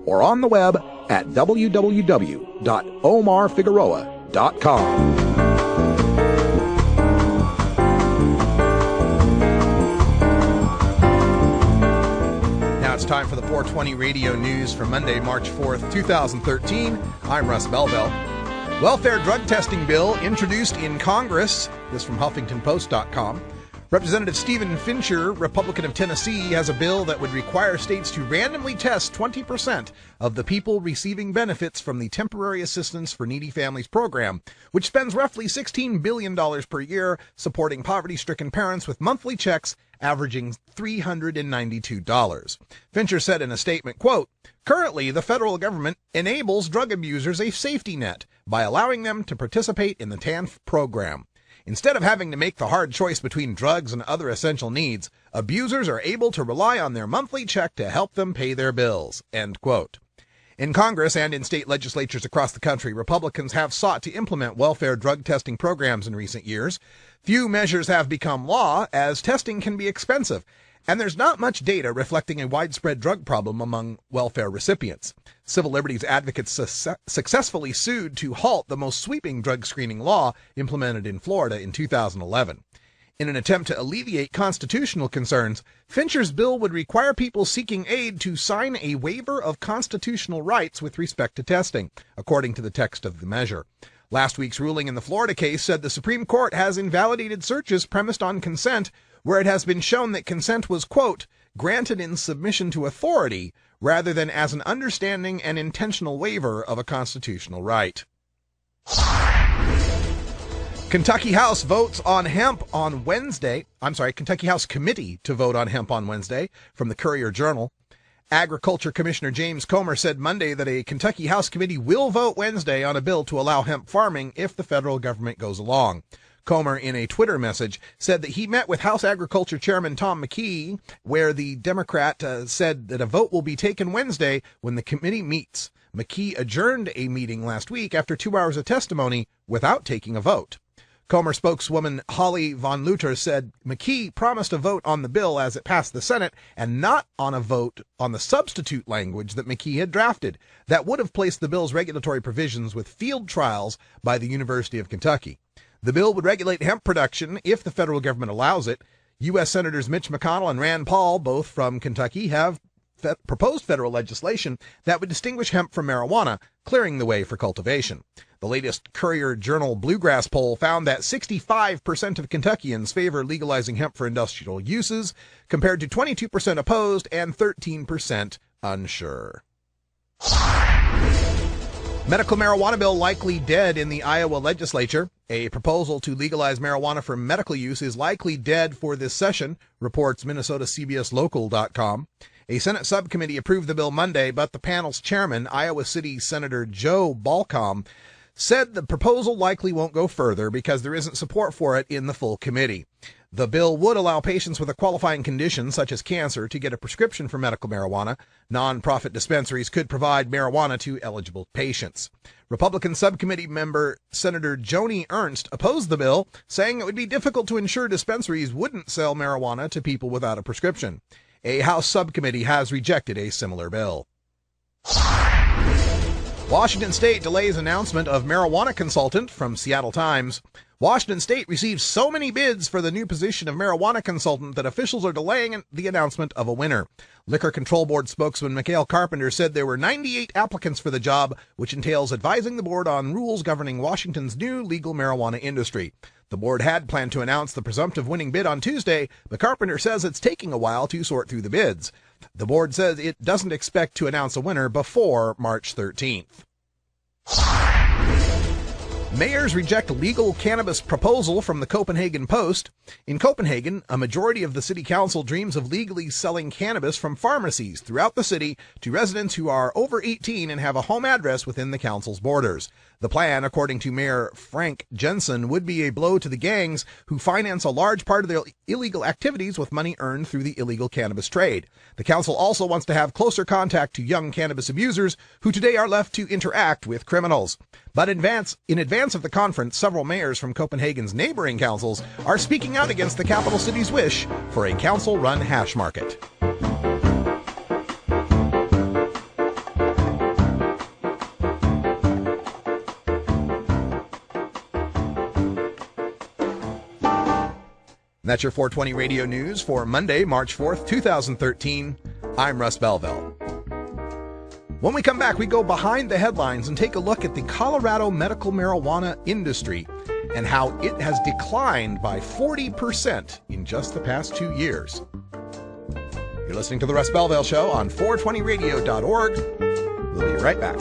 or on the web at www.omarfigueroa.com. It's time for the 420 Radio News for Monday, March 4th, 2013. I'm Russ Belville. Welfare drug testing bill introduced in Congress. This from HuffingtonPost.com. Representative Stephen Fincher, Republican of Tennessee, has a bill that would require states to randomly test 20% of the people receiving benefits from the Temporary Assistance for Needy Families program, which spends roughly $16 billion per year supporting poverty-stricken parents with monthly checks averaging $392. Fincher said in a statement, quote, "Currently, the federal government enables drug abusers a safety net by allowing them to participate in the TANF program. Instead of having to make the hard choice between drugs and other essential needs, abusers are able to rely on their monthly check to help them pay their bills." End quote. In Congress and in state legislatures across the country, Republicans have sought to implement welfare drug testing programs in recent years. Few measures have become law, as testing can be expensive, and there's not much data reflecting a widespread drug problem among welfare recipients. Civil liberties advocates successfully sued to halt the most sweeping drug screening law implemented in Florida in 2011. In an attempt to alleviate constitutional concerns, Fincher's bill would require people seeking aid to sign a waiver of constitutional rights with respect to testing, according to the text of the measure. Last week's ruling in the Florida case said the Supreme Court has invalidated searches premised on consent, where it has been shown that consent was, quote, "granted in submission to authority rather than as an understanding and intentional waiver of a constitutional right." Kentucky House votes on hemp on Wednesday. Kentucky House committee to vote on hemp on Wednesday, from the Courier-Journal. Agriculture Commissioner James Comer said Monday that a Kentucky House committee will vote Wednesday on a bill to allow hemp farming if the federal government goes along. Comer, in a Twitter message, said that he met with House Agriculture Chairman Tom McKee, where the Democrat said that a vote will be taken Wednesday when the committee meets. McKee adjourned a meeting last week after 2 hours of testimony without taking a vote. Comer spokeswoman Holly Von Luter said McKee promised a vote on the bill as it passed the Senate and not on a vote on the substitute language that McKee had drafted that would have placed the bill's regulatory provisions with field trials by the University of Kentucky. The bill would regulate hemp production if the federal government allows it. U.S. Senators Mitch McConnell and Rand Paul, both from Kentucky, have proposed federal legislation that would distinguish hemp from marijuana, clearing the way for cultivation. The latest Courier-Journal Bluegrass poll found that 65% of Kentuckians favor legalizing hemp for industrial uses, compared to 22% opposed and 13% unsure. Medical marijuana bill likely dead in the Iowa legislature. A proposal to legalize marijuana for medical use is likely dead for this session, reports MinnesotaCBSLocal.com. A Senate subcommittee approved the bill Monday, but the panel's chairman, Iowa City Senator Joe Balcom, said the proposal likely won't go further because there isn't support for it in the full committee. The bill would allow patients with a qualifying condition, such as cancer, to get a prescription for medical marijuana. Non-profit dispensaries could provide marijuana to eligible patients. Republican subcommittee member Senator Joni Ernst opposed the bill, saying it would be difficult to ensure dispensaries wouldn't sell marijuana to people without a prescription. A House subcommittee has rejected a similar bill. Washington State delays announcement of marijuana consultant, from Seattle Times. Washington State received so many bids for the new position of marijuana consultant that officials are delaying the announcement of a winner. Liquor Control Board spokesman Mikhail Carpenter said there were 98 applicants for the job, which entails advising the board on rules governing Washington's new legal marijuana industry. The board had planned to announce the presumptive winning bid on Tuesday, but Carpenter says it's taking a while to sort through the bids. The board says it doesn't expect to announce a winner before March 13th. Mayors reject legal cannabis proposal from the Copenhagen Post. In Copenhagen, a majority of the city council dreams of legally selling cannabis from pharmacies throughout the city to residents who are over 18 and have a home address within the council's borders. The plan, according to Mayor Frank Jensen, would be a blow to the gangs who finance a large part of their illegal activities with money earned through the illegal cannabis trade. The council also wants to have closer contact to young cannabis abusers who today are left to interact with criminals. But in advance of the conference, several mayors from Copenhagen's neighboring councils are speaking out against the capital city's wish for a council-run hash market. And that's your 420 Radio News for Monday, March 4th, 2013. I'm Russ Belville. When we come back, we go behind the headlines and take a look at the Colorado medical marijuana industry and how it has declined by 40% in just the past 2 years. You're listening to The Russ Belville Show on 420radio.org. We'll be right back.